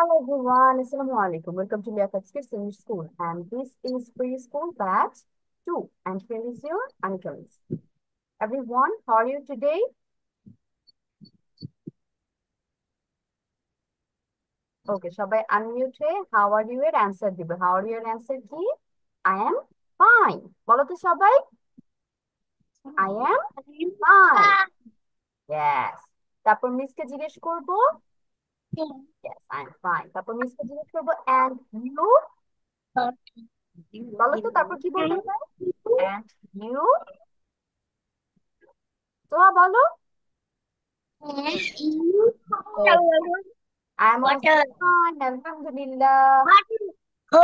Hello everyone, Assalamu alaikum. Welcome to Liaquat Kids English School, and this is preschool batch 2. And here is your Anikalis. Everyone, how are you today? Okay, সবাই unmute হয়ে how are you এর answer দিবে। How are you এর answer কি? I am fine. বলো তো সবাই, I am fine. Yes. তারপর মিসকে জিজ্ঞেস করব, yes, I am fine. তারপর মিসকে জিজ্ঞেস করব and you? বলো তো তারপর কি বলতে হয়? And you? তো বলো। I'm What, also fine, Alhamdulillah.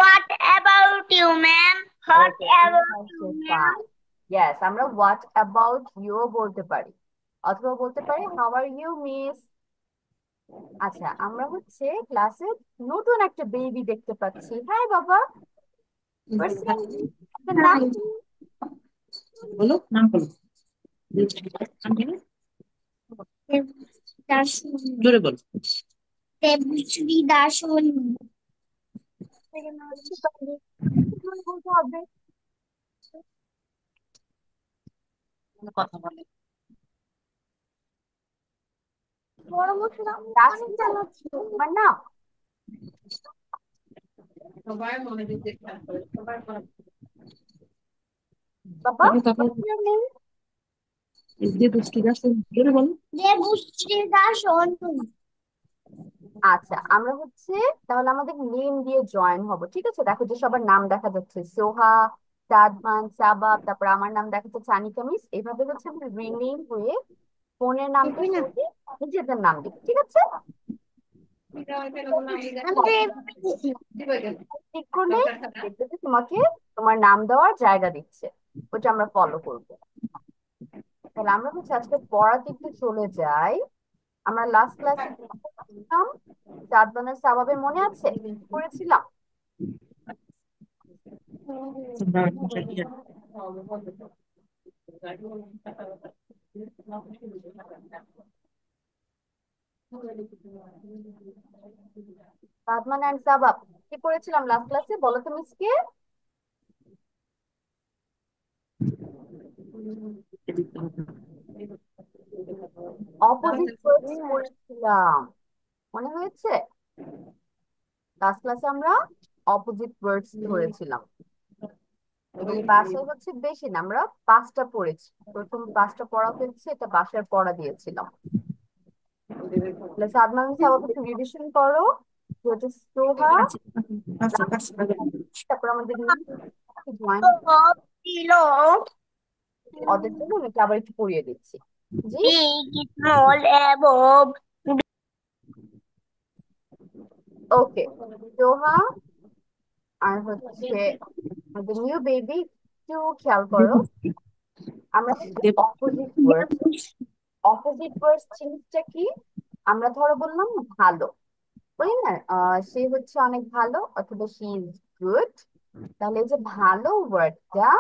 what about you, ma'am? What Okay, I'm about you, also ma'am? fine. Yes, আমরা what about you বলতে পারি, অথবা বলতে পারি how are you miss। আচ্ছা, আমরা হচ্ছে ক্লাসে নতুন একটা বেবি দেখতে পাচ্ছি। হ্যাঁ বাবা, what's your name? আপনার নাম কি? বলো নাম বলো। নাম কি? জোরে বলো। দেবশ্রী দাসমণি। ঠিক আছে, জোরে বলতে হবে। কোনো কথা বলে। রাসমিতা, তোমার নাম? সবাই মনে দিতে খেয়াল করে, সবাই মনে বাবা, তারপর তারপর what's your name? Debashree Das, জোরে বলো। দেবশ্রী দাসমণি। আচ্ছা, আমরা হচ্ছে তাহলে আমাদের নেম দিয়ে জয়েন হব, ঠিক আছে? দেখো যে সবার নাম দেখা যাচ্ছে, সোহা, সাদমান, সাবাব, তারপর আমার নাম দেখা যাচ্ছে আনিকা মিস। এইভাবে হচ্ছে আমরা রিনেম হয়ে ফোনের নামটা সরিয়ে নিজেদের নাম দিব, ঠিক আছে? ক্লিক করলে দেখবে যে তোমাকে তোমার নাম দেওয়ার জায়গা দিচ্ছে, ওটা আমরা ফলো করব। তাহলে আমরা হচ্ছে আজকে পড়ার দিকতে চলে যাই। আমরা লাস্ট ক্লাসে সাদমানের সাবাবের মনে আছে কি করেছিলাম? সাদমান অ্যান্ড সাবাব কি করেছিলাম লাস্ট ক্লাসে, বলো তো মিসকে। অপোজিট ওয়ার্ডস পড়েছিলাম, মনে হয়েছে? লাস্ট ক্লাসে আমরা অপোজিট ওয়ার্ডস ধরেছিলাম। এগুলি বাসায় হচ্ছে বেশি না, আমরা 5টা পড়েছি। প্রথম 5টা পড়া হয়েছে, এটা বাসায় পড়া দিয়েছিলাম। তাহলে সাদমান সাবাব একটু রিভিশন করো, যে হচ্ছে সোহা, তারপর আমাদের জয়েন, ছিল ওদের জন্য আমি এটা আবার একটু পড়িয়ে দিচ্ছি। জি, big, small, above. ওকে। সোহা আর হচ্ছে আমাদের নিউ বেবি, একটু খেয়াল করো। আমরা কিন্তু অপোজিট ওয়ার্ডস, অপোজিট ওয়ার্ডস জিনিসটা কি? আমরা ধরো বললাম ভালো, বলি না সে হচ্ছে অনেক ভালো, অথবা শি ইজ গুড। তাহলে এই যে ভালো ওয়ার্ডটা,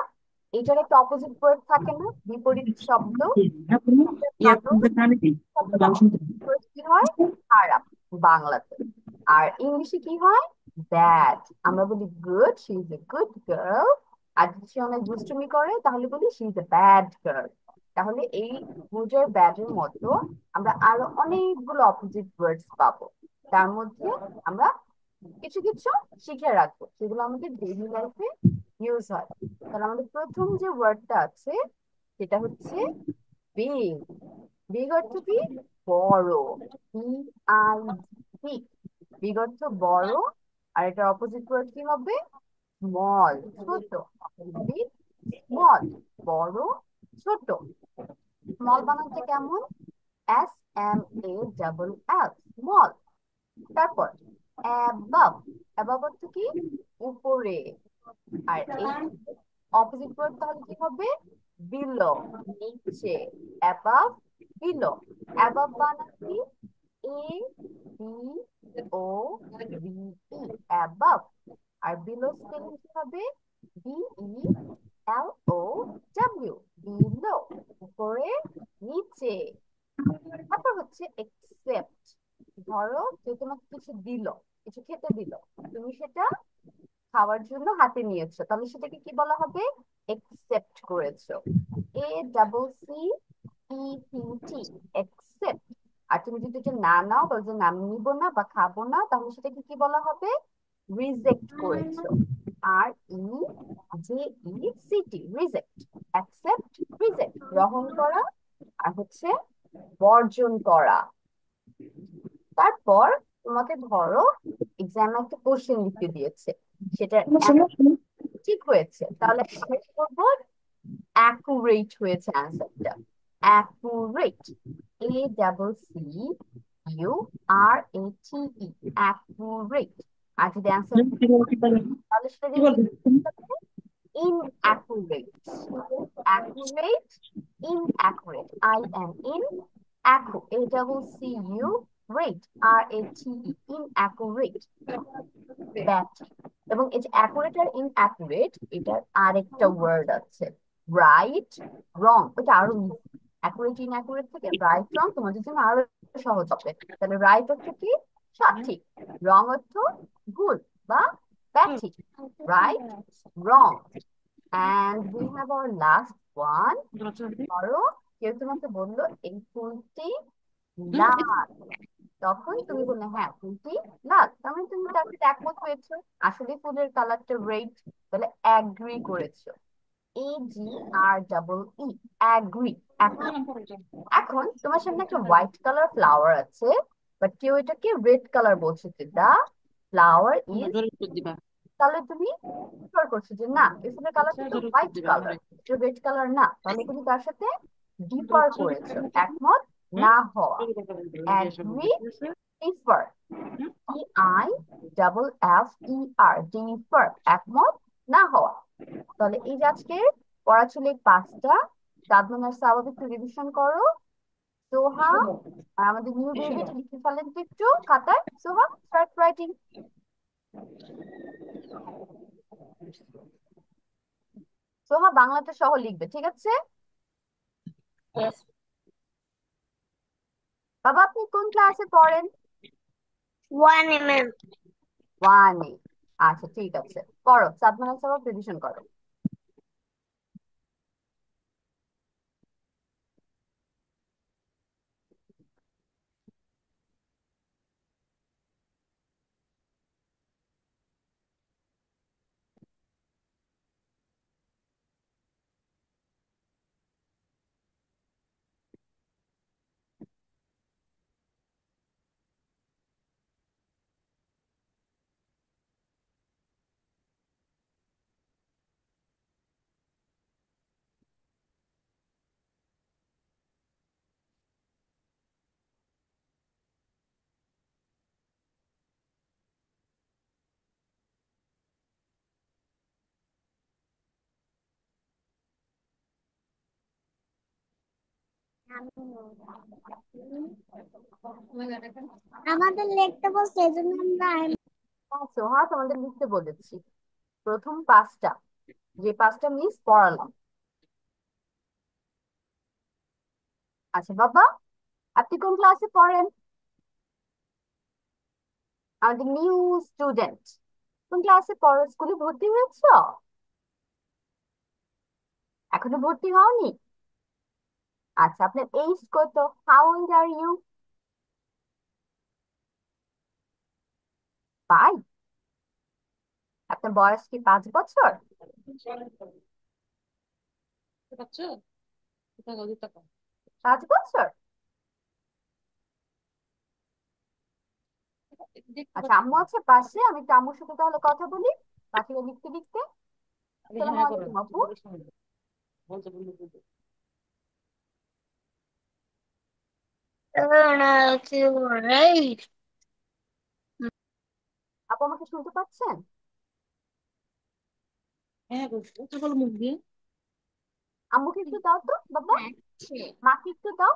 এটার একটা অপোজিট ওয়ার্ড থাকে না, বিপরীত শব্দ? ভালো শব্দটা opposite word কি হয়? খারাপ বাংলাতে। আর ইংলিশে কি হয়? ব্যাড। আমরা বলি good, she is a good girl. আর যদি সে অনেক দুষ্টুমি করে তাহলে বলি she is a bad girl. তাহলে এই গুড আর ব্যাড এর মতো আমরা আরো অনেকগুলো অপোজিট ওয়ার্ডস পাবো। তার মধ্যে আমরা কিছু কিছু শিখে রাখবো, সেগুলো আমাদের ডেইলি লাইফে ইউজ হয়। তাহলে আমাদের প্রথম যে ওয়ার্ডটা আছে সেটা হচ্ছে বিগ। বিগ অর্থ কি? বড়। বিগ, বিগ অর্থ বড়। আর এটার অপোজিট ওয়ার্ড কি হবে? স্মল, ছোট। বিগ, স্মল, বড়, ছোট। স্মল বানানটা কেমন? SMALL, small. তারপর অ্যাবাভ, অ্যাবাভ অর্থ কি? উপরে। আর এই অপোজিট ওয়ার্ড তাহলে কি হবে? বিলো, নিচে। Above, below. অ্যাবাভ বানান কি? ABOVE, above. আর বিলো স্পেলিং কি হবে? BELOW, বিলো, উপরে, নিচে। তারপর হচ্ছে একসেপ্ট, ধরো কেউ তোমাকে কিছু দিল, কিছু খেতে দিল, তুমি সেটা খাওয়ার জন্য হাতে নিয়েছো, তাহলে সেটাকে কি বলা হবে? একসেপ্ট করেছো। A double C E P T, accept. আর তুমি যদি এটা না নাও, বলো যে না আমি নিবো না বা খাবো না, তাহলে সেটাকে কি বলা হবে? রিজেক্ট করেছো। আর E J E C T, reject. Accept, reject, গ্রহণ করা আর হচ্ছে বর্জন করা। তারপর তোমাকে ধরো এক্সামে একটা কোশ্চেন লিখতে দিয়েছে, সেটার শোনো শোনো। ঠিক হয়েছে, তাহলে আমরা কি করবো? অ্যাকুরেট হয়েছে অ্যান্সারটা। Accurate, A double C U R A T E, accurate. আর যদি অ্যান্সার কি বলো, কি বলো, তাহলে সেটা কি যদি বলবে তুমি? inaccurate, accurate, inaccurate, I N in, accu, A double C U, rate, R A T E, inaccurate, ব্যাঠিক। এবং এই যে অ্যাকুরেট আর ইনঅ্যাকুরেট, এটার আরেকটা ওয়ার্ড আছে, রাইট, রং। ওটা আরো ইজি। অ্যাকুরেট ইনঅ্যাকুরেট থেকে রাইট রং তোমাদের জন্য আরো সহজ হবে। তাহলে রাইট অর্থ কি? সঠিক। রং অর্থ ভুল বা ব্যাঠিক। Right, wrong. And we have our last one. ধরো কেউ তোমাকে বললো এই ফুলটি লাল, তখন তুমি বললে হ্যাঁ ফুলটি লাল, তার মানে তুমি তার সাথে একমত হয়েছো, আসলে ফুলের কালারটা রেড, তাহলে অ্যাগ্রি করেছো। এ জি আর ডাবল ই, অ্যাগ্রি। এখন তোমার সামনে একটা হোয়াইট কালার ফ্লাওয়ার আছে, বাট কেউ এটাকে রেড কালার বলছে, যে দা ফ্লাওয়ার ইজ, জোরে উত্তর দিবা। তাহলে তুমি ডিফার করছো যে না এই ফুলের কালারটা তো জোরে উত্তর হোয়াইট দিবা কালার, আমারে। এটা রেড কালার না, তাহলে তুমি তার সাথে ডিফার করেছো, একমত হ্যাঁ, না হওয়া। জোরে কথা বলবে, জিজ্ঞাসা করবে, অ্যাগ্রি, ঠিক আছে? Differ, D I double F E R, differ, একমত না হওয়া। তাহলে এই যে আজকের পড়া ছিল এই পাঁচটা। সাদমান আর স্বাভাবিক একটু রিভিশন করো। সোহা আর আমাদের নিউ বেবি লিখে ফেলেন তো একটু খাতায়। সোহা স্টার্ট রাইটিং। সোহা বাংলাটা সহ লিখবে, ঠিক আছে? Yes. বাবা আপনি কোন ক্লাসে পড়েন? 1 mm. ওয়ানে। আচ্ছা ঠিক আছে, করো সাদমান আর স্বাভাবিক রিভিশন করো। আমাদের লিখতে বলছে এজন্য আমরা হ্যাঁ সোহা তোমাদের লিখতে বলেছি প্রথম পাঁচটা, যে পাঁচটা মিস পড়ালাম। আচ্ছা বাবা আপনি কোন ক্লাসে পড়েন? আমাদের নিউ স্টুডেন্ট, কোন ক্লাসে পড়ো? স্কুলে ভর্তি হয়েছো? এখনো ভর্তি হওনি? আচ্ছা আপনার এইজ কত? How old are you? 5? আপনার বয়স কি 5 বছর? বুঝতে পারছো? কোথাও গেল, তাকাও। 5 বছর? দেখতে আচ্ছা পাচ্ছ আম্মু না? আছে পাশে, আমি একটু আম্মুর সাথে তাহলে কথা বলি, পাখিরা লিখতে লিখতে। আরে আসসালামু হ্যাঁ করো, আলাইকুম আপু। জোরে শোনো, বলতে বলতে বলতে। accurate. আপু আমাকে শুনতে পাচ্ছেন? হ্যাঁ বলছো, কথা বলো মুখ দিয়ে। আম্মুকে একটু দাও তো বাবা, মাকে একটু দাও।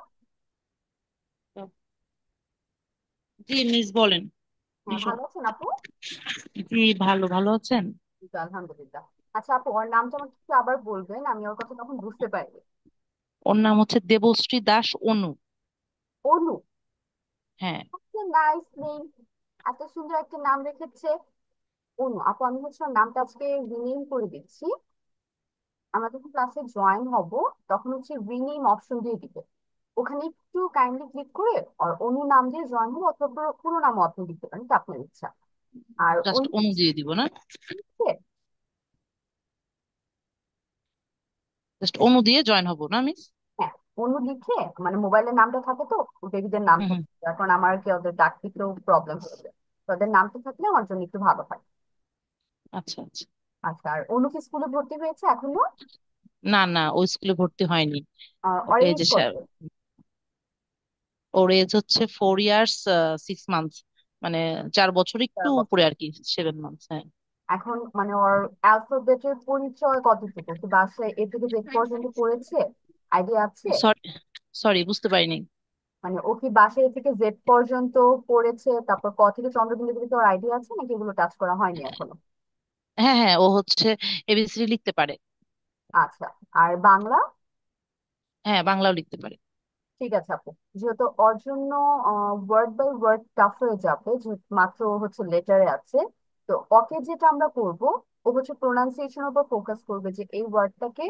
জি মিস বলেন। হ্যাঁ এসো। ভালো আছেন আপু? জি ভালো, ভালো আছেন? জি, আলহামদুলিল্লাহ। আচ্ছা আপু ওর নামটা আমাকে একটু আবার বলবেন, আমি ওর কথা তখন বুঝতে পারিনি। ওর নাম হচ্ছে দেবশ্রী দাস অনু। অনু? হ্যাঁ। Nice name. এত সুন্দর একটা নাম রেখেছে অনু আপু। আমি হচ্ছে ওর নামটা আজকে রিনেম করে দিচ্ছি। আমরা যখন ক্লাসে জয়েন হব তখন হচ্ছে রিনেম অপশন দিয়ে দিবে। ওখানে একটু কাইন্ডলি ক্লিক করে আর অনু নাম দিয়ে জয়েন হবো, অথবা পুরো পুরো নামও আপনি দিতে পারেন, এটা আপনার ইচ্ছা। আর জাস্ট অনু অনু দিয়ে দিব না? লিখে, জাস্ট অনু দিয়ে জয়েন হবো না মিস? হ্যাঁ, অনু লিখে, মানে মোবাইলের নামটা থাকে তো, বেবিদের নাম হুম হুম। থাকে, এখন আমার কি ওদের ডাক দিতেও প্রবলেম হচ্ছে, তো ওদের নামটা থাকলে আমার জন্য একটু ভালো হয়। আচ্ছা আচ্ছা। আচ্ছা, আর অনু কি স্কুলে ভর্তি হয়েছে এখনো? না না, ওই স্কুলে ভর্তি হয়নি। ওর ওকে এই এজ যে কত? ওর এজ হচ্ছে 4 ইয়ার্স 6 মান্থস, মানে 4 বছর একটু 4 বছর। উপরে আর কি, 7 মান্থস, হ্যাঁ। এখন মানে ওর অ্যালফাবেটের পরিচয় কতটুকু, কি বাসায় এ থেকে জেড পর্যন্ত পড়েছে? আইডিয়া আছে? সরি, সরি বুঝতে পারিনি। মানে ও কি বাসায় এ থেকে জেড পর্যন্ত পড়েছে, তারপর ক থেকে চন্দ্রবিন্দু পর্যন্ত ওর আইডিয়া আছে, নাকি এগুলো টাচ করা হয়নি এখনো? হ্যাঁ হ্যাঁ, ও হচ্ছে এবিসিডি লিখতে পারে। আচ্ছা, আর বাংলা? হ্যাঁ, বাংলাও লিখতে পারে। ঠিক আছে আপু, যেহেতু ওর জন্য ওয়ার্ড বাই ওয়ার্ড টাফ হয়ে যাবে, যেহেতু মাত্র ও হচ্ছে লেটারে আছে, তো ওকে যেটা আমরা করব, ও হচ্ছে প্রোনাউন্সিয়েশনের উপর ফোকাস করবে, যে এই ওয়ার্ডটাকে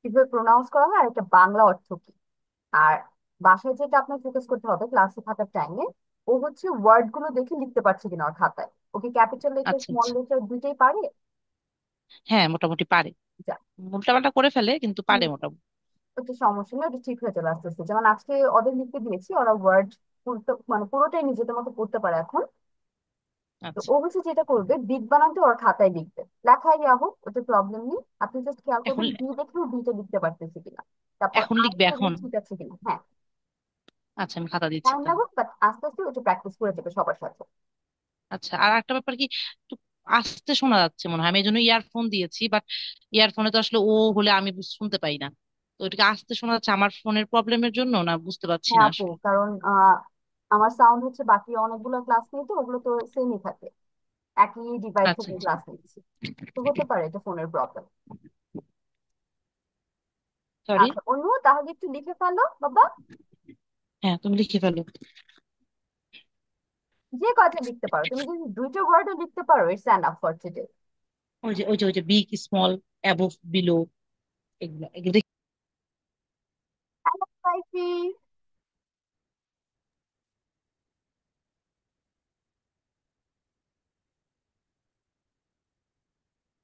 কিভাবে প্রোনাউন্স করা হয় আর এটা বাংলা অর্থ কি। আর বাসায় যেটা আপনার ফোকাস করতে হবে ক্লাসে থাকার টাইমে, ও হচ্ছে ওয়ার্ড গুলো দেখে লিখতে পারছে কিনা ওর খাতায়। ওকে ক্যাপিটাল লেটার আচ্ছা স্মল আচ্ছা। লেটার দুইটাই পারে? হ্যাঁ, মোটামুটি পারে। যা, উল্টাপাল্টা করে ফেলে কিন্তু পারে মোটামুটি। ওটা সমস্যা নেই, ওটা ঠিক হয়ে যাবে আস্তে আস্তে। যেমন আজকে ওদের লিখতে দিয়েছি, ওরা ওয়ার্ড মানে পুরোটাই নিজেদের মতো পড়তে পারে এখন। তো আচ্ছা, ও হচ্ছে যেটা করবে, বিট বানানটা ওর খাতায় লিখবে, লেখাই দেওয়া হোক, ওটা প্রবলেম নেই। আপনি জাস্ট খেয়াল এখন করবেন বি দেখেও বিটা লিখতে পারতেছে কিনা, তারপর এখন আর লিখবে এখন? ঠিক আছে কিনা। হ্যাঁ, আচ্ছা, আমি খাতা দিচ্ছি টাইম তাহলে। লাগুক, বাট আস্তে আস্তে ওটা প্র্যাকটিস করে যাবে সবার সাথে। আচ্ছা, আর একটা ব্যাপার কি, একটু আস্তে শোনা যাচ্ছে মনে হয়, আমি এই জন্য ইয়ারফোন দিয়েছি, বাট ইয়ারফোনে তো আসলে ও হলে আমি শুনতে পাই না। তো এটাকে আস্তে শোনা যাচ্ছে আমার ফোনের প্রবলেমের জন্য না, বুঝতে পারছি হ্যাঁ না আপু, আসলে। কারণ আমার সাউন্ড হচ্ছে বাকি অনেকগুলো ক্লাস নিয়ে, তো ওগুলো তো সেমই থাকে, একই ডিভাইস আচ্ছা থেকে আচ্ছা। ক্লাস নিচ্ছি, তো হতে পারে এটা ফোনের প্রবলেম। সরি। আচ্ছা অন্য, তাহলে একটু লিখে ফেলো বাবা। হ্যাঁ, তুমি লিখে ফেলো। যে কয়টা লিখতে পারো, তুমি যদি দুইটা ওয়ার্ডও লিখতে পারো, ইটস এনাফ ফর টুডে। ওই যে বিগ স্মল অ্যাবোভ বিলো, এগুলো এগুলো হ্যালো সাইফি,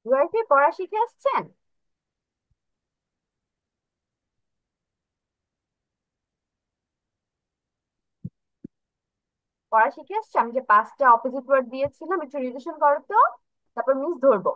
ওয়াইফি পড়া শিখে আসছেন? পড়া শিখে আসছে? আমি যে 5টা অপোজিট ওয়ার্ড দিয়েছিলাম, একটু রিভিশন করো তো, তারপর মিস ধরবো।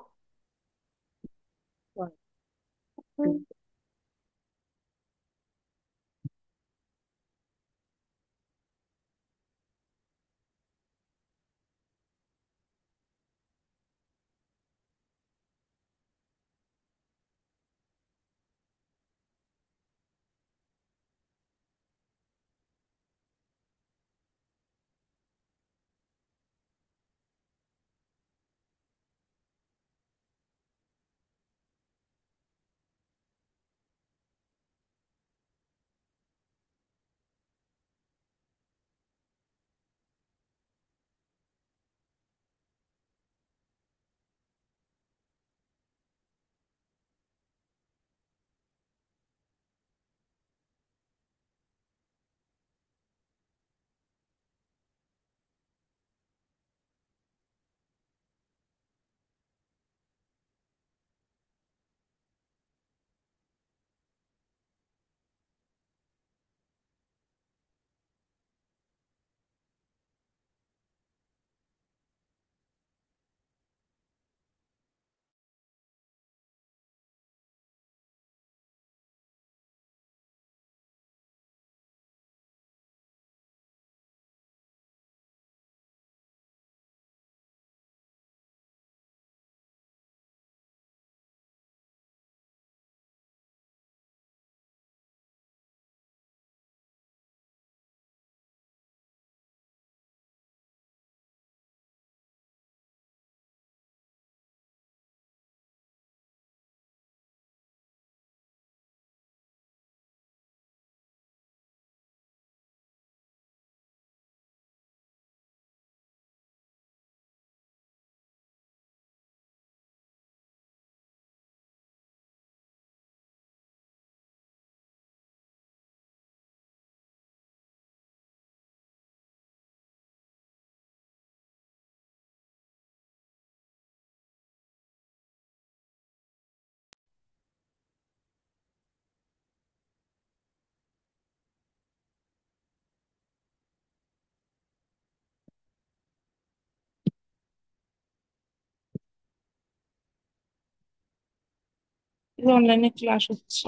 অনলাইনে ক্লাস হচ্ছে।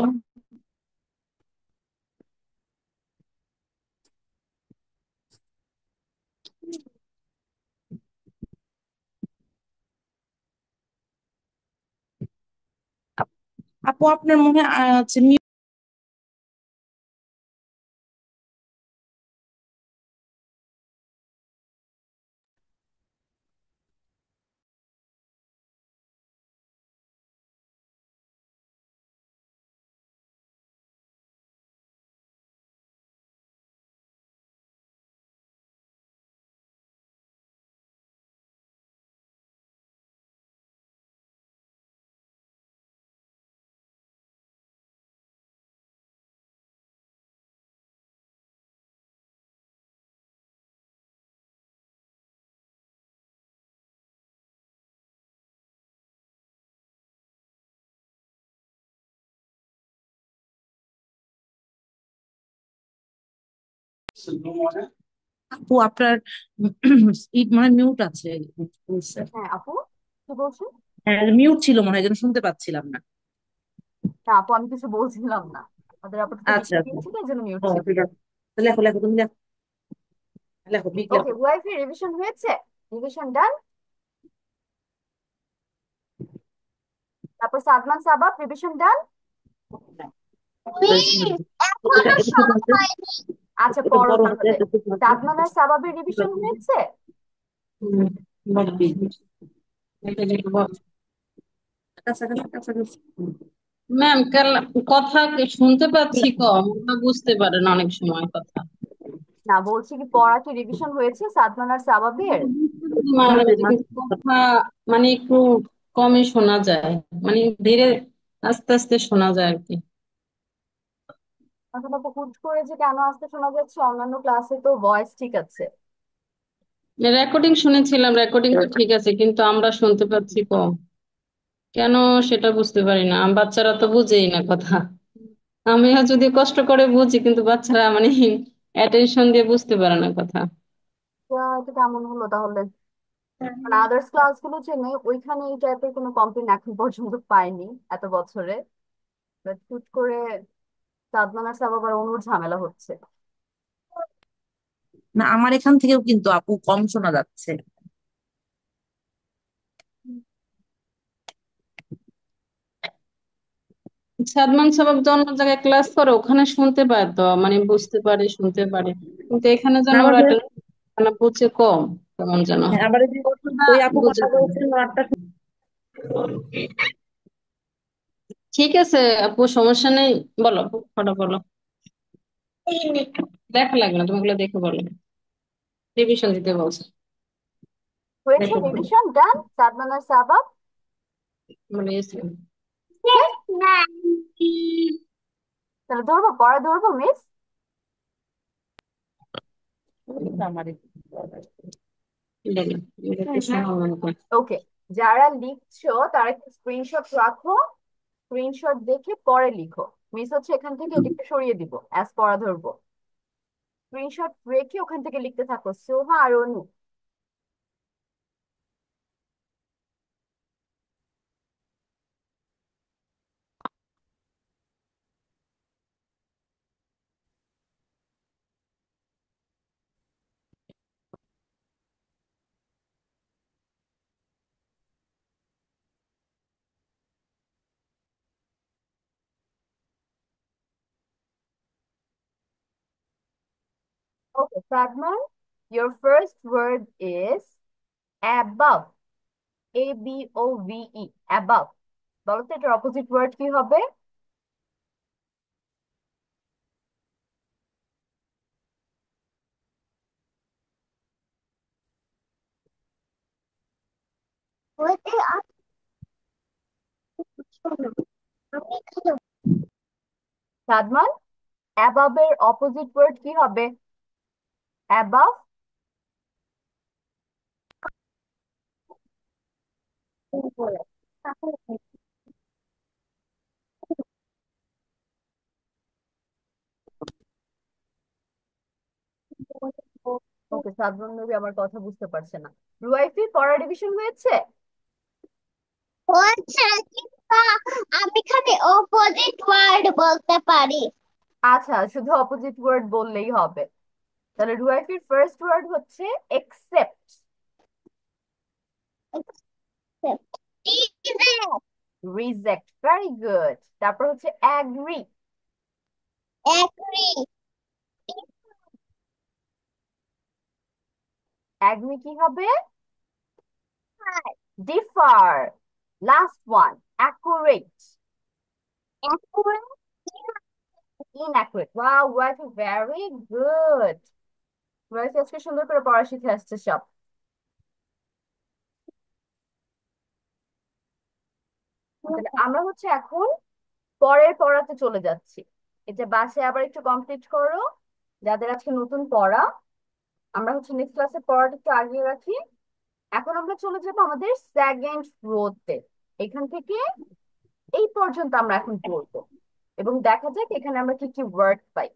আপু আপনার মনে হয় হচ্ছে আপু আপনার মানে মিউট আছে বলছে। হ্যাঁ আপু, কি বলছেন? হ্যাঁ মিউট ছিল মনে হয়, যেন শুনতে পাচ্ছিলাম না। না আপু, আমি কিছু বলছিলাম না। আমাদের আপাতত আচ্ছা লিখে আচ্ছা। দিয়েছি, এই জন্য মিউট ও ছিল। ঠিক আছে। লেখো লেখো, তুমি লেখো। লেখো বিগ ওকে, লেখো। ওয়াইফাই রিভিশন হয়েছে? রিভিশন ডান। তারপর সাদমান সাবাব রিভিশন ডান। এটা এটা ছোট আছে, আচ্ছা এটা পড়ো বড় হাতে, তাহলে। এটা ছোট আছে। সাদমান আর সাবাবের রিভিশন হয়েছে? বড় big। এটা লিখবো কাছাকাছি কাছাকাছি। ম্যাম কথা কি শুনতে পাচ্ছি কম, ওরা বুঝতে পারেন অনেক সময় কথা। না, বলছি কি পড়া কি রিভিশন হয়েছে সাদমান আর সাবাবের? মাঝে মাঝে মাঝে মাঝে। কিন্তু কথা মানে একটু কমই শোনা যায়, মানে ধীরে আস্তে আস্তে শোনা যায় আর কি। এখন আপু হুট করে যে কেন আসতে শোনা যাচ্ছে? অন্যান্য ক্লাসে তো ভয়েস ঠিক আছে। রেকর্ডিং শুনেছিলাম, রেকর্ডিং তো ঠিক আছে, কিন্তু আমরা শুনতে পাচ্ছি কম কেন সেটা বুঝতে পারি না। বাচ্চারা তো বুঝেই না কথা, আমিও যদি কষ্ট করে বুঝি কিন্তু বাচ্চারা মানে অ্যাটেনশন দিয়ে বুঝতে পারে না কথা। এটা কেমন হলো তাহলে? মানে আদার্স ক্লাসগুলো চেনে, ওইখানে এই টাইপের কোনো কমপ্লেন এখন পর্যন্ত পাইনি এত বছরে। বাট হুট করে সাদমান আর সাবাব আর অনুর ঝামেলা হচ্ছে। না আমার এখান থেকেও কিন্তু আপু কম শোনা যাচ্ছে। সাদমান সাবাব যে অন্য জায়গায় ক্লাস করে ওখানে শুনতে পায় তো, মানে বুঝতে পারে শুনতে পারে, কিন্তু এখানে না যেন ওরা আমাদের, মানে বুঝে কম, কেমন যেন হ্যাঁ আবার এই যে কতটা ওই আপু বুঝে কথা কম। বলছেন ওনারটা ঠিক আছে আপু, সমস্যা নেই, বলো কটা বলো। দেখা লাগবে না, তুমি ওগুলো দেখে বলো, রিভিশন দিতে বলছো। হয়েছে দেখো বলো। রিভিশন ডান সাদমান আর সাবাব? মানে yes, শেষ? তাহলে ধরবো, পড়া ধরবো মিস? আমার বলো, এটা কি শোনা মনে হয়? ওকে, যারা লিখছো তারা একটু স্ক্রিনশট রাখো। স্ক্রিনশট দেখে পরে লিখো। মিস হচ্ছে এখান থেকে এদিকটা সরিয়ে দিব, অ্যাজ পড়া ধরবো। স্ক্রিনশট রেখে ওখান থেকে লিখতে থাকো, সোহা আর অনু। ওকে fragment, your first word is above. ABOVE, above। বলো তো এটার অপোজিট ওয়ার্ড কি হবে? সাদমান, অ্যাবাভ এর অপোজিট ওয়ার্ড কি হবে? অ্যাবাভ। ওকে, সাদমান মেবি আমার কথা বুঝতে পারছে না। রুয়াইফি, পড়া ডিভিশন হয়েছে? আমি খালি অপোজিট ওয়ার্ড বলতে পারি। আচ্ছা, শুধু অপোজিট ওয়ার্ড বললেই হবে। তাহলে রুয়াইফির ফার্স্ট ওয়ার্ড হচ্ছে একসেপ্ট। Reject, very good. তারপর হচ্ছে অ্যাগ্রি। এগ্রি, অ্যাগ্রি কি হবে? Differ. Last one, accurate. Inaccurate. Wow, Waifi very good. Waifi আজকে সুন্দর করে পড়া শিখে আসছে সব। তাহলে আমরা হচ্ছে এখন পরের পড়াতে চলে যাচ্ছি। এটা বাসায় আবার একটু কমপ্লিট করো, যাদের আজকে নতুন পড়া। আমরা হচ্ছে নেক্সট ক্লাসে পড়াটা একটু আগিয়ে রাখি। এখন আমরা চলে যাবো আমাদের সেকেন্ড রোতে। এখান থেকে এই পর্যন্ত আমরা এখন পড়বো এবং দেখা যাক এখানে আমরা কি কি ওয়ার্ড পাই।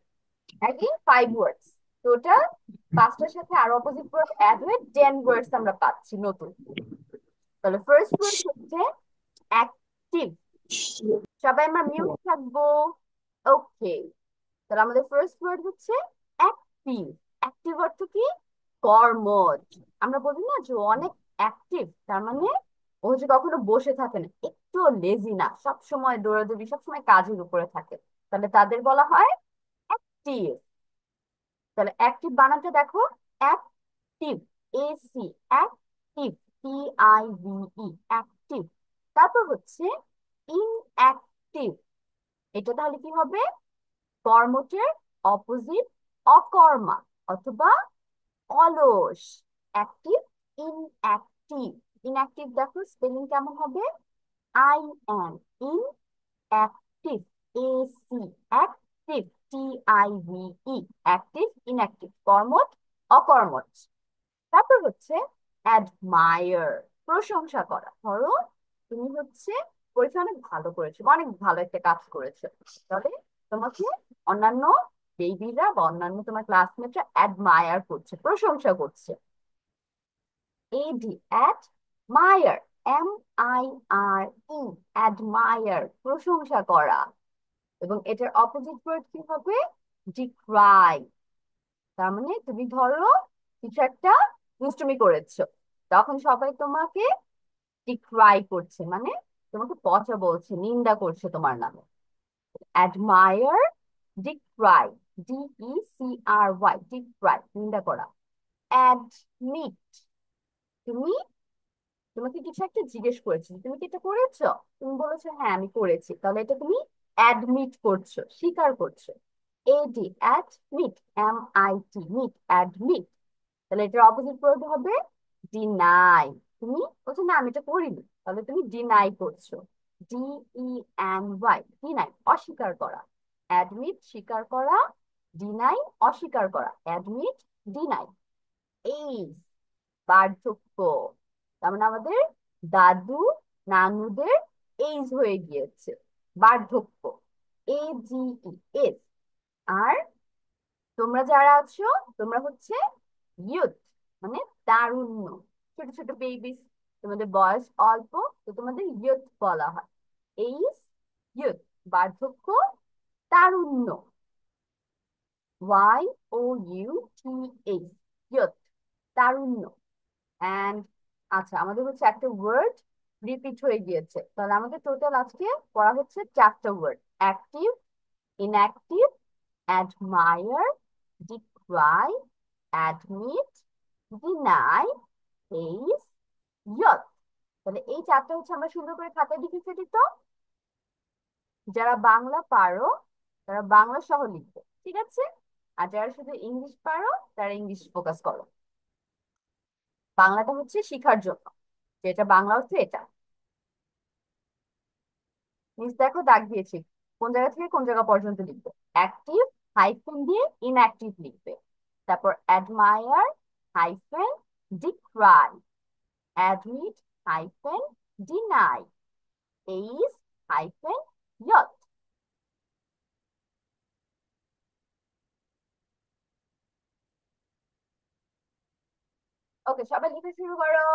অ্যাগেইন 5 ওয়ার্ডস টোটাল। পাঁচটার সাথে আরো অপোজিট ওয়ার্ড অ্যাড হয়ে 10 ওয়ার্ডস আমরা পাচ্ছি নতুন। তাহলে ফার্স্ট ওয়ার্ড হচ্ছে অ্যাক্টিভ। সবাই আমরা মিউট থাকবো। ওকে, তাহলে আমাদের ফার্স্ট ওয়ার্ড হচ্ছে অ্যাক্টিভ। অ্যাক্টিভ অর্থ কি? কর্মজ। আমরা বলি না যে ও অনেক অ্যাক্টিভ, তার মানে ও যে কখনো বসে থাকে না, একটু লেজি না, সব সময় দৌড়াদৌড়ি, সবসময় কাজের উপরে থাকে, তাহলে তাদের বলা হয় অ্যাক্টিভ। তাহলে অ্যাক্টিভ বানানটা দেখো, active, A C, active, T I V E, active. তারপর হচ্ছে ইনঅ্যাক্টিভ। এটা তাহলে কি হবে? কর্মটের অপোজিট, অকর্মা অথবা অলস। Active, inactive. ইনঅ্যাক্টিভ দেখো স্পেলিং কেমন হবে? I N, active, A C, active, T I V E, active, inactive, কর্মঠ, অকর্মঠ। তারপর হচ্ছে অ্যাডমায়ার, প্রশংসা করা। ধরো তুমি হচ্ছে পরীক্ষা অনেক ভালো করেছো বা অনেক ভালো একটা কাজ করেছো, তাহলে তোমাকে অন্যান্য বেবিরা বা অন্যান্য তোমার ক্লাসমেটরা অ্যাডমায়ার করছে, প্রশংসা করছে। এডি, অ্যাডমায়ার, MIRE, অ্যাডমায়ার, প্রশংসা করা। এবং এটার অপোজিট ওয়ার্ড কি হবে? ডিক্রাই। তার মানে তুমি ধরো কিছু একটা দুষ্টুমি করেছো, তখন সবাই তোমাকে ডিক্রাই করছে, মানে তোমাকে পচা বলছে, নিন্দা করছে তোমার নামে। অ্যাডমায়ার, ডিক্রাই, DECRY, ডিক্রাই, নিন্দা করা। অ্যাডমিট, তুমি, তোমাকে কিছু একটা জিজ্ঞেস করেছি, তুমি কি এটা করেছো, তুমি বলেছো হ্যাঁ আমি করেছি, তাহলে এটা তুমি অ্যাডমিট করছো, স্বীকার করছো। এডি, অ্যাডমিট, MIT, মিট, অ্যাডমিট। তাহলে এটার অপোজিট বলতে হবে ডিনাই। তুমি বলছো না আমি এটা করিনি, তাহলে তুমি ডিনাই করছো। DENY, ডিনাই, অস্বীকার করা। অ্যাডমিট, স্বীকার করা। ডিনাই, অস্বীকার করা। Admit, deny. এইজ, বার্ধক্য। তার মানে আমাদের দাদু নানুদের এইজ হয়ে গিয়েছে, বার্ধক্য। AGE, age. আর তোমরা যারা আছো, তোমরা হচ্ছে ইউথ, মানে তারুণ্য, ছোট ছোট বেবিস, তোমাদের বয়স অল্প, তো তোমাদের ইয়ুথ বলা হয়। এইজ, ইয়ুথ, বার্ধক্য, তারুণ্য। YOUTH, youth, Tarunya. অ্যান্ড আচ্ছা, আমাদের হচ্ছে একটা ওয়ার্ড রিপিট হয়ে গিয়েছে, তাহলে আমাদের টোটাল আজকে পড়া হচ্ছে 4টা word: active, inactive, admire, decry, admit, deny, age, youth. তাহলে এই 4টা হচ্ছে আমরা সুন্দর করে খাতায় লিখে ফেলি তো। যারা বাংলা পারো তারা বাংলা সহ লিখবে, ঠিক আছে? আর যারা শুধু ইংলিশ পারো তারা ইংলিশ ফোকাস করো। বাংলাটা হচ্ছে শিখার জন্য, যেটা বাংলা অর্থ এটা। নিচ দেখো দাগ দিয়েছি, কোন জায়গা থেকে কোন জায়গা পর্যন্ত লিখবে। অ্যাক্টিভ হাইফেন দিয়ে ইনঅ্যাক্টিভ লিখবে। তারপর admire hyphen decry, admit hyphen deny, age hyphen youth. Okay, সবাই লিখে শুরু করো।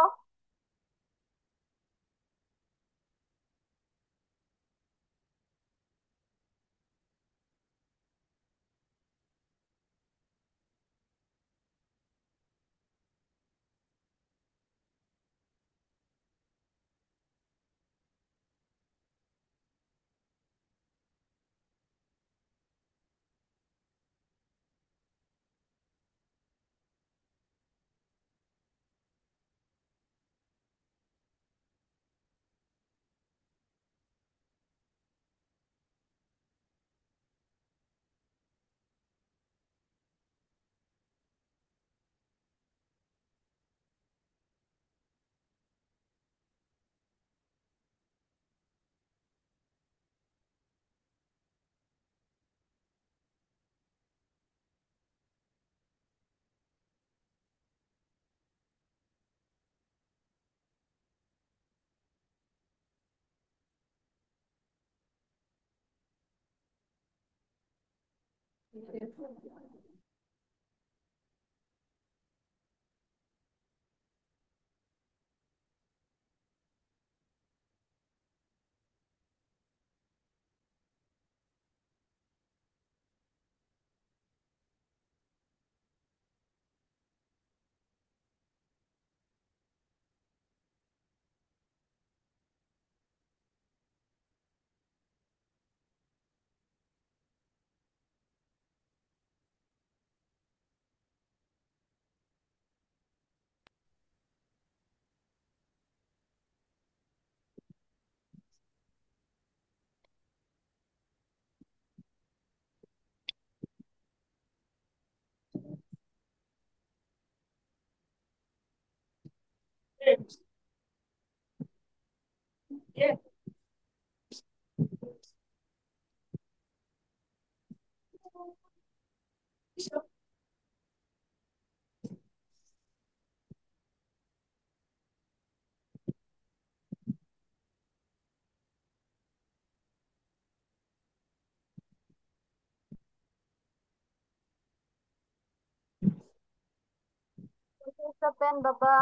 একটা পেন বাবা।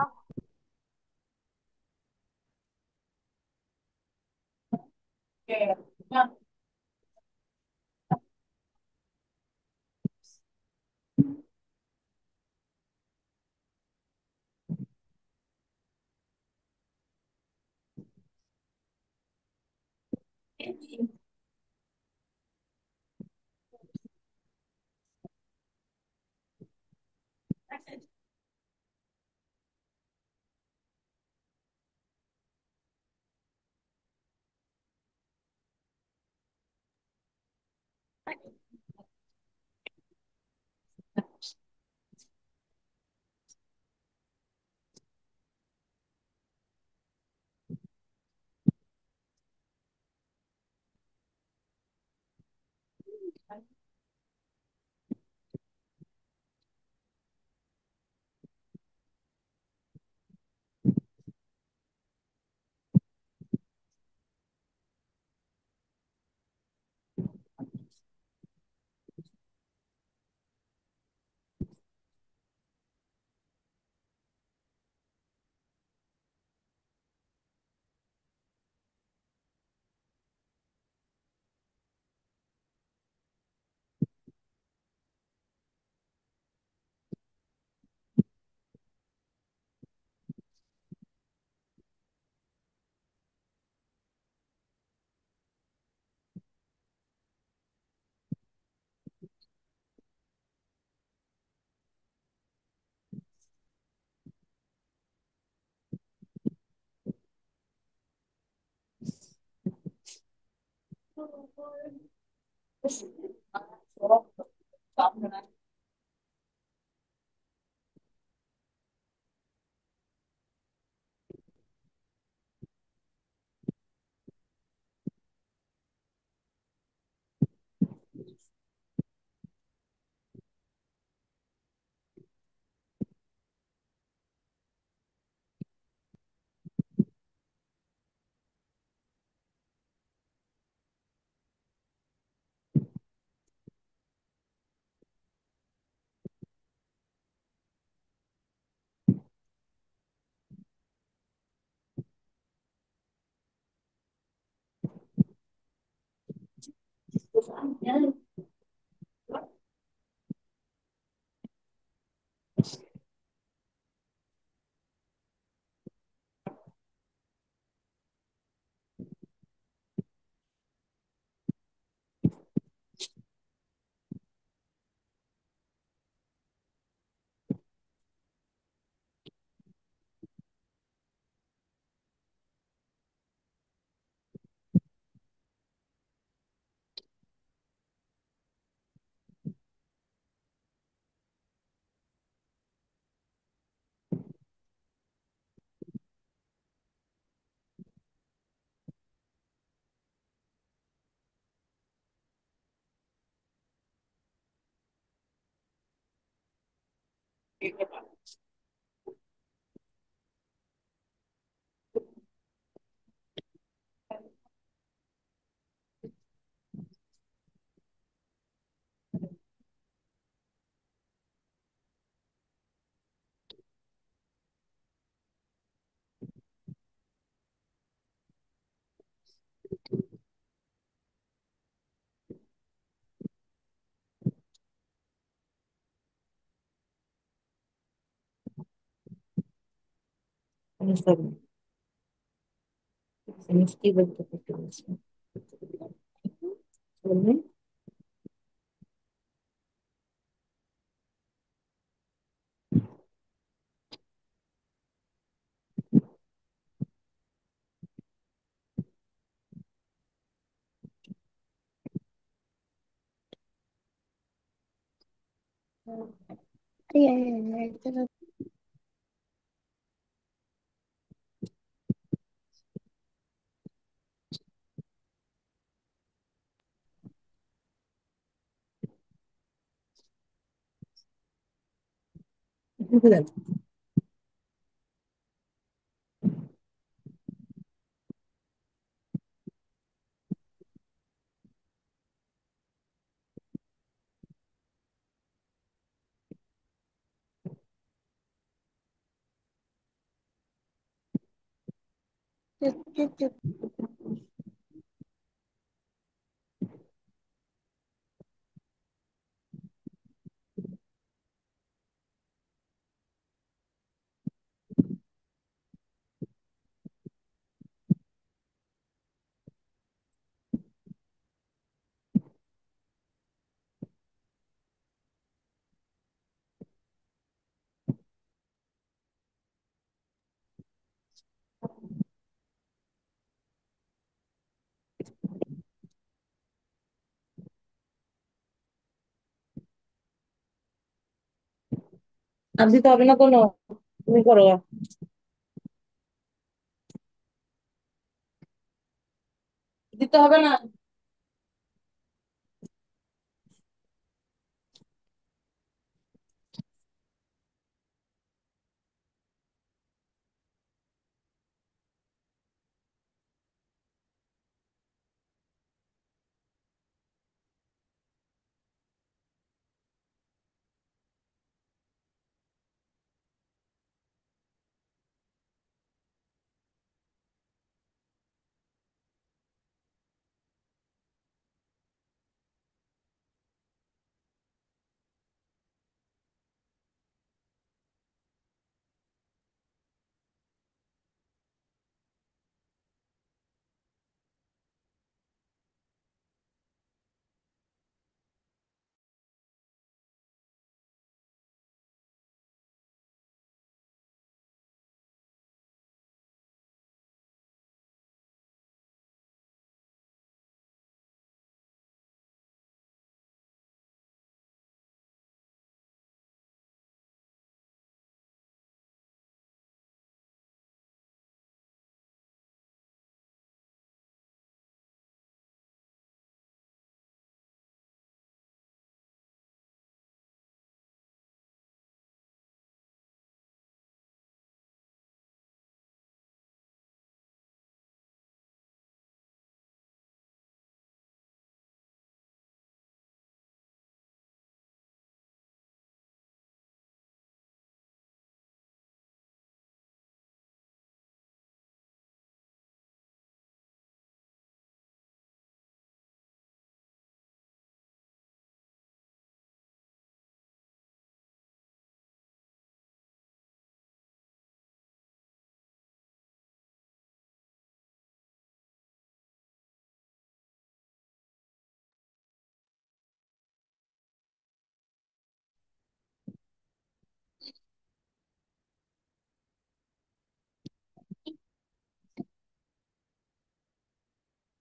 কি বলতে পারছি আর দিতে হবে না কোনো, তুমি করো। দিতে হবে না।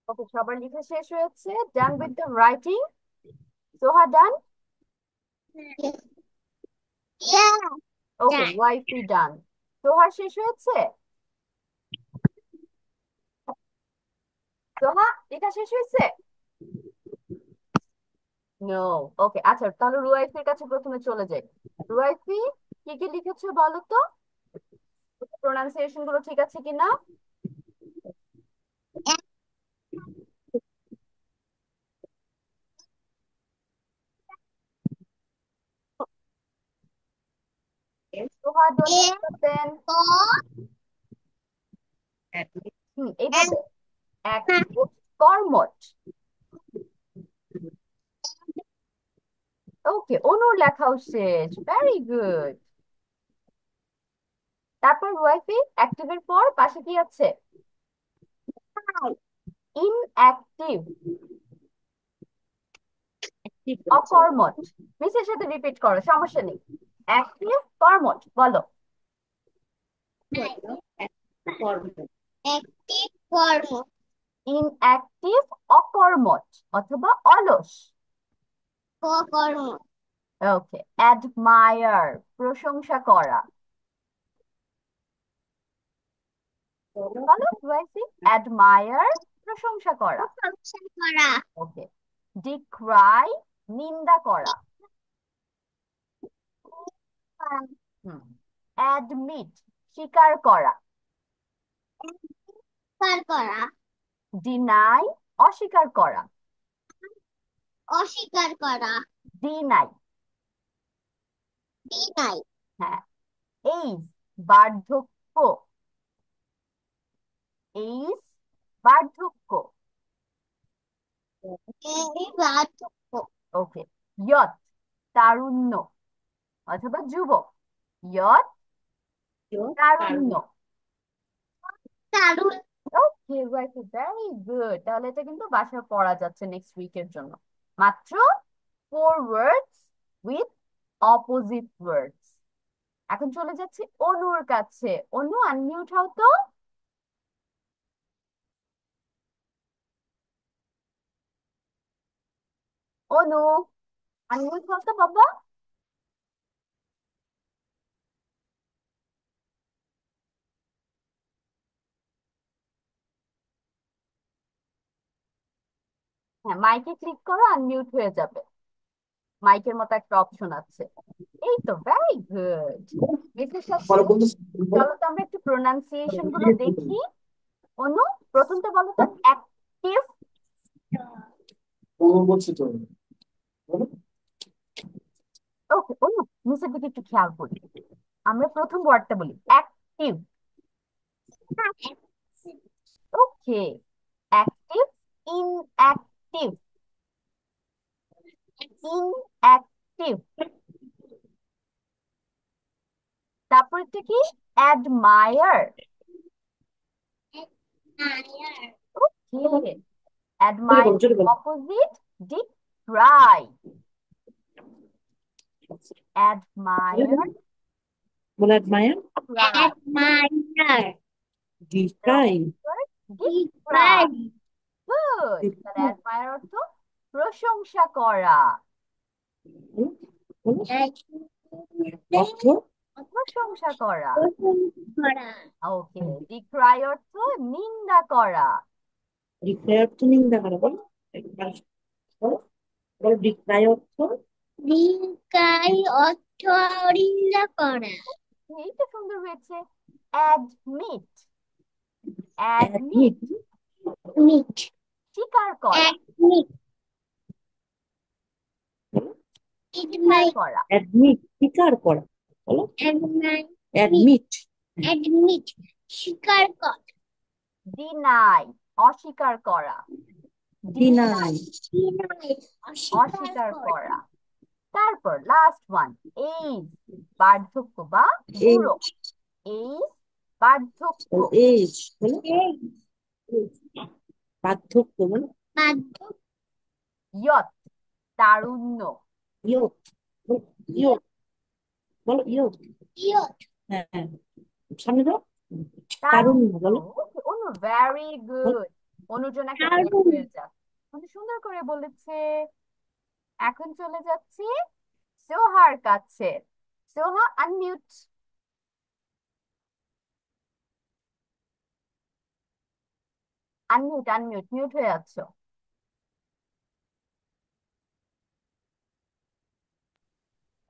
ওকে, সবার লেখা শেষ হয়েছে? Done with the writing? Soha done? Yeah. ওকে, ওয়াইফি ডান। সোহার শেষ হয়েছে? সোহা লেখা শেষ হয়েছে? নো। ওকে, আচ্ছা, তাহলে রুয়াইফির কাছে প্রথমে চলে যাই। রুয়াইফি, কি কি লিখেছো বলো তো? প্রোনাউন্সিয়েশন গুলো ঠিক আছে কিনা? সোহা ডোন্ট A দেন। for এইভাবে। and এক, কর্মঠ। ওকে, অনুর লেখাও শেষ, ভেরি গুড। তারপর ওয়াইফি অ্যাক্টিভের পর পাশে কি আছে? ইনঅ্যাক্টিভ, অকর্মঠ। মিসের সাথে রিপিট করো, সমস্যা নেই। অ্যাক্টিভ, কর্মঠ, বলো। একটি কর্ম ইনঅ্যাক্টিভ, অকর্মঠ অথবা অলস। কর্ম ওকে। অ্যাডমায়ার, প্রশংসা করা। বলো ওয়াইফি, অ্যাডমায়ার, প্রশংসা করা। প্রশংসা করা ওকে। ডিক্রাই, নিন্দা করা। হুম। অ্যাডমিট, স্বীকার করা। স্বীকার করা ডিনাই, অস্বীকার করা। অস্বীকার করা ডিনাই। ডিনাই হ্যাঁ। এইজ, বার্ধক্য। এইজ, বার্ধক্য। এই বার্ধক্য ওকে। ইয়ত, তারুণ্য অথবা যুবক। ইয়ত, তারুণ্য। দারুণ ওকে ওয়াইফি, ভেরি গুড। তাহলে এটা কিন্তু বাসায় পড়া যাচ্ছে নেক্সট উইকের জন্য। মাত্র 4 ওয়ার্ডস উইথ অপোজিট ওয়ার্ডস। এখন চলে যাচ্ছি অনুর কাছে। অনু, আনমিউট হও তো। অনু, আনমিউট হও তো বাবা। হ্যাঁ, মাইকে ক্লিক করো, আনমিউট হয়ে যাবে। মাইকের মতো একটা অপশন আছে। এই তো, ভেরি গুড। মিসেস সাথে চলো তো আমরা একটু প্রোনাউন্সিয়েশন গুলো দেখি। অনু, প্রথমটা বলো তো, অ্যাক্টিভ। ওকে অনু, মিসের দিকে একটু খেয়াল করি। আমরা প্রথম ওয়ার্ডটা বলি active. Okay. Active, inactive. Inactive. তারপরটা কি? Admire. Okay. Admire opposite, decry. Admire, বলে মায়া ক্রাই। Admire decry decry. গুড। তাহলে অ্যাডমায়ার অর্থ প্রশংসা করা। অর্থ প্রশংসা করা। করা ওকে। ডিক্রাই অর্থ নিন্দা করা। ডিক্রাই অর্থ নিন্দা করা। বলো একবার, বলো বলো ডিক্রাই অর্থ। দিনকাই অর্থ নিন্দা করা এইটা সুন্দর হয়েছে। অ্যাডমিট। অ্যাডমিট, অ্যাডমিট মিট স্বীকার করা। অ্যাডমিট স্বীকার এডমাই করা। অ্যাডমিট স্বীকার করা। বলো এডমাই অ্যাডমিট অ্যাডমিট স্বীকার করা ডিনাই, অস্বীকার করা। ডিনাই, ডিনাই ডিনাই অস্বীকার অস্বীকার করা করা। তারপর লাস্ট ওয়ান, এইজ, বার্ধক্য বা বুড়ো। এজ এইজ, বার্ধক্য। এজ বলো এই পার্থক্য। বলো বাধ্য ইয়ত, তারুণ্য। ইয়ত। ইয়ত বলো ইয়ত। ইয়ত হ্যাঁ হ্যাঁ, সামনে দাও। তারুণ্য তারুণ্য। বলো। ওকে অনু, ভেরি বলো, গুড। অনুর জন্য একটা প্লেট দারুণ হয়ে যাক। মানে সুন্দর করে বলেছে। এখন চলে যাচ্ছি সোহার কাছে। সোহা, আনমিউট। আনমিউট, আনমিউট, মিউট হয়ে আছো।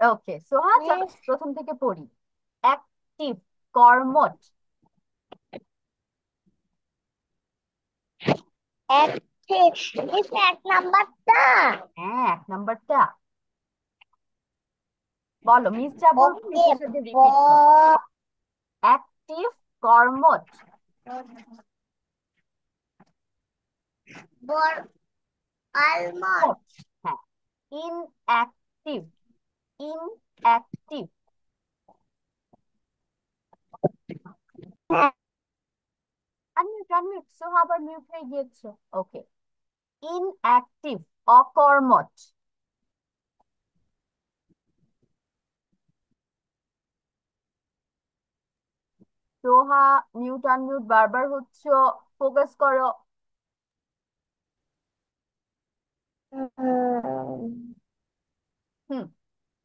ওকে সোহা, চলো প্রথম থেকে পড়ি। অ্যাক্টিভ, কর্মঠ। এক নাম্বারটা হ্যাঁ, 1 নাম্বারটা। বলো, মিস যা বলবো ওকে মিসের সাথে রিপিট করো। অ্যাক্টিভ, কর্মঠ। বর আলমন্ড মোট। হ্যাঁ। Inactive, inactive. আনমিউট আনমিউট, সোহা আবার মিউট হয়ে গিয়েছে। ওকে, ইনঅ্যাক্টিভ, অকর্মঠ। সোহা মিউট আনমিউট বারবার হচ্ছে, ফোকাস করো। হুম,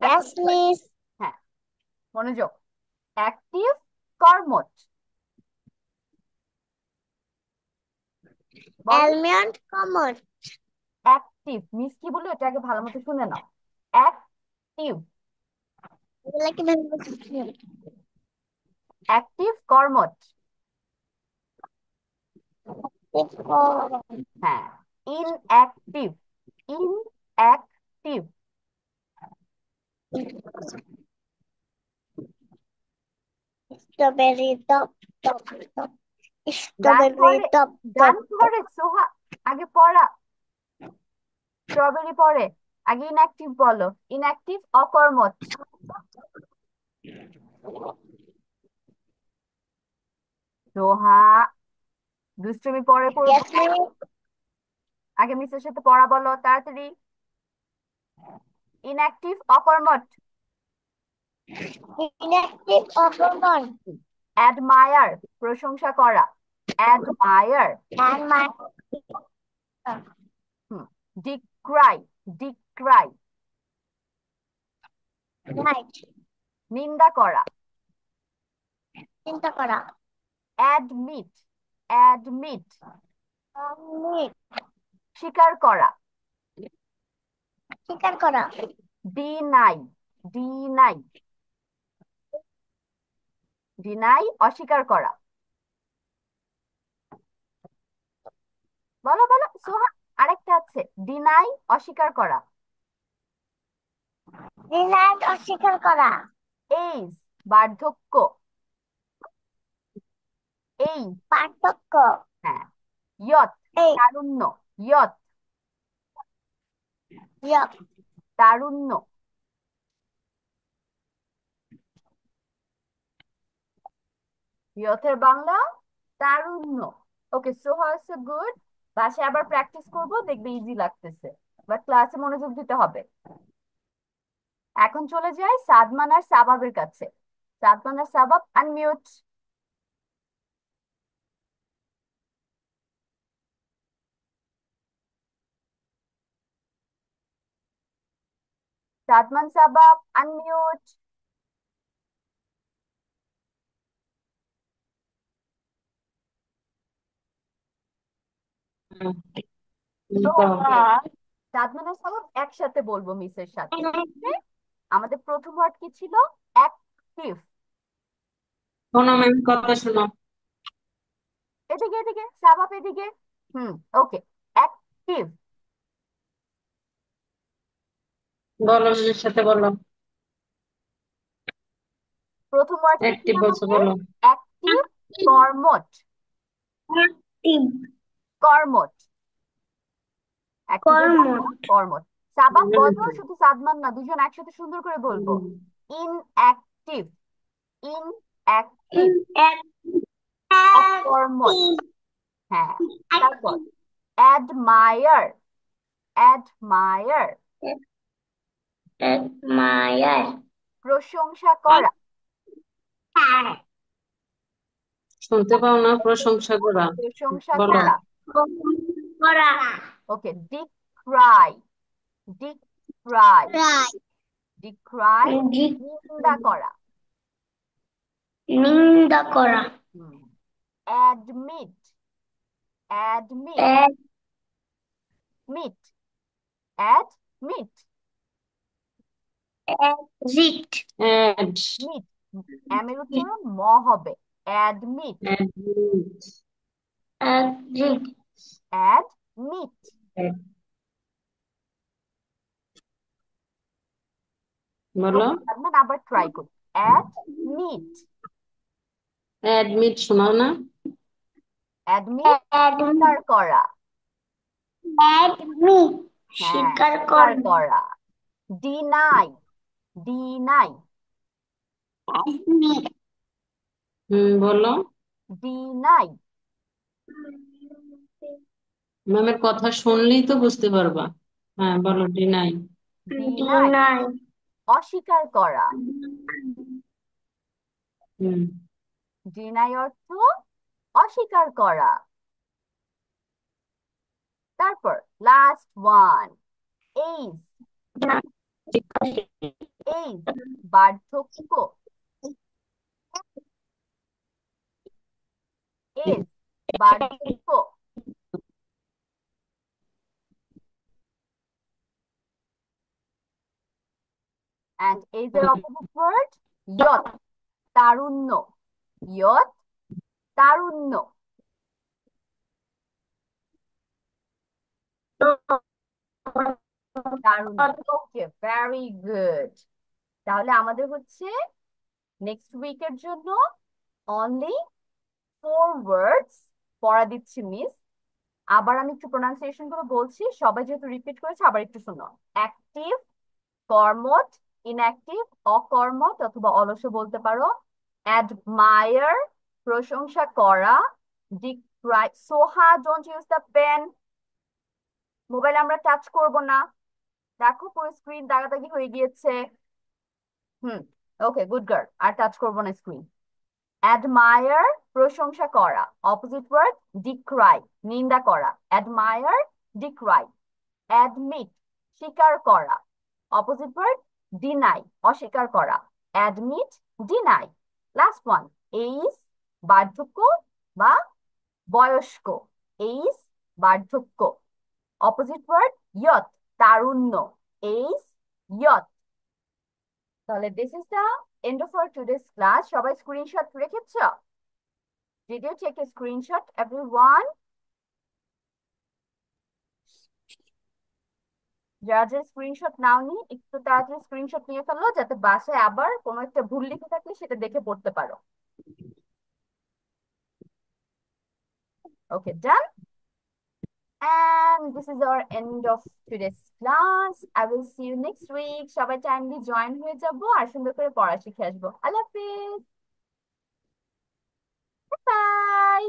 Yes, miss. হ্যাঁ, মনোযোগ। অ্যাক্টিভ, কর্মঠ, বলো। Almond common. অ্যাক্টিভ, মিস কি বললো এটা আগে ভালো মতো শুনে নাও। অ্যাক্টিভ, Like অ্যাক্টিভ, কর্মঠ। হ্যাঁ, inactive, inactive. strawberry top top top. গান Strawberry পরে, top গান top top. পরে সোহা, আগে পড়া। স্ট্রবেরি পরে, আগে ইনঅ্যাক্টিভ বলো। ইনঅ্যাক্টিভ, অকর্মঠ। সোহা, দুষ্টুমি পরে করবো, Yes, miss. আগে মিসের সাথে পড়া বলো তাড়াতাড়ি। ইনঅ্যাক্টিভ, অকর্মঠ। Inactive overall. অ্যাডমায়ার, প্রশংসা করা। Admire. And my hmm, decry, decry, right. নিন্দা করা। চিন্তা করা। Admit, admit, Admit. স্বীকার করা। স্বীকার করা। ডিনাই, ডিনাই, ডিনাই, অস্বীকার করা। বলো বলো সোহা, আরেকটা আছে, ডিনাই, অস্বীকার করা। Denied অস্বীকার করা। এইজ, বার্ধক্য। এই, পার্থক্য। হ্যাঁ, ইয়ত, এই তারুণ্য। ইয়ত, ইয়ক। তারুণ্য। ইয়থের বাংলা তারুণ্য। ওকে, সোহা ইজ গুড। বাসায় আবার প্র্যাকটিস করবো, দেখবে ইজি লাগতেছে, বাট ক্লাসে মনোযোগ দিতে হবে। এখন চলে যাই সাদমান আর সাবাবের কাছে। সাদমান আর সাবাব, আনমিউট। সাদমান, সাবাব, আনমিউট। সাদমান আর সাবাব একসাথে বলবো মিসের সাথে, ঠিক আছে? আমাদের প্রথম ওয়ার্ড কি ছিল? অ্যাক্টিভ। শোনো ম্যাম, কথা শোনো। এদিকে এদিকে সাবাব, এদিকে। ওকে, অ্যাক্টিভ। বলো, ম্যামের সাথে বলো। প্রথম ওয়ার্ড কি ছিল অ্যাক্টিভ বলছো, আমাদের? বলো। অ্যাক্টিভ, কর্মঠ, Active. কর্মঠ। অ্যাক্টিভের বাংলা কর্মঠ। কর্মঠ। সাবাব বলো, শুধু সাদমান না, দুজন একসাথে সুন্দর করে বলবো। ইনঅ্যাক্টিভ, ইনঅ্যাক্টিভ, অকর্মঠ। হ্যাঁ, তারপর অ্যাডমায়ার, অ্যাডমায়ার, Admire. প্রশংসা করা। শুনতে পাও না? প্রশংসা করা। প্রশংসা বলো। করা। করা। ওকে, ডিক্রাই, ডিক্রাই, Right. ডিক্রাই, নিন্দা করা। নিন্দা করা। অ্যাডমিট, অ্যাডমিট, মিট, অ্যাডমিট, Exit. অ্যাড, মিট, এর উচ্চারণ ম হবে। Admit, admit, Exit. অ্যাডমিট। বলো। মানে আবার ট্রাই করি। অ্যাডমিট, অ্যাডমিট শোনাও না? অ্যাডমিট, স্বীকার Admit. করা। Admit. হ্যাঁ, স্বীকার স্বীকার করা। করা। Deny, deny, Admit. বলো। ডিনাই। ম্যামের কথা শুনলেই তো বুঝতে পারবা। হ্যাঁ বলো, ডিনাই। Deny deny. অস্বীকার করা। হুম। ডিনাই অর্থ অস্বীকার করা। তারপর লাস্ট ওয়ান, এইজ। এইজ বার্ধক্য। এজ বার্ধক্য। and age এর opposite word youth, তারুণ্য। youth তারুণ্য। তারুণ্য। ওকে, ভেরি গুড। তাহলে আমাদের হচ্ছে নেক্সট উইকের জন্য অনলি 4 words পড়া দিচ্ছি মিস। আবার আমি একটু প্রোনাউন্সিয়েশন গুলো বলছি, সবাই যেহেতু রিপিট করেছে আবার একটু শোনো। অ্যাক্টিভ, কর্মঠ, ইনঅ্যাক্টিভ অকর্মঠ অথবা অলস বলতে পারো। অ্যাডমায়ার প্রশংসা করা। Decry. Soha, don't use the pen. Mobile আমরা টাচ করব না। দেখো পুরো স্ক্রিন দাগাদাগি হয়ে গিয়েছে। হুম, ওকে, গুড গার্ল, আর টাচ করবো না স্ক্রিন। অ্যাডমায়ার প্রশংসা করা, অপোজিট ওয়ার্ড ডিক্রাই নিন্দা করা। Admire decry. অ্যাডমিট স্বীকার করা, অপোজিট ওয়ার্ড ডিনাই অস্বীকার করা। Admit, deny. Last one, age বার্ধক্য বা বয়স্ক। এইজ বার্ধক্য, অপোজিট ওয়ার্ড ইয়ত তারুণ্য। Age youth. তাহলে this is the end of our today's class. সবাই স্ক্রিনশট রেখেছ? Did you take a screenshot, everyone? যারা যারা স্ক্রিনশট নাওনি একটু তাড়াতাড়ি স্ক্রিনশট নিয়ে ফেলো, যাতে বাসায় আবার কোনো একটা ভুল লিখে থাকলে সেটা দেখে পড়তে পারো। Okay, done. And this is our end of today's class. I will see you next week. সবাই টাইমলি জয়েন হয়ে যাবো আর সুন্দর করে পড়া শিখে আসবো। আল্লাহ হাফিজ, বাই।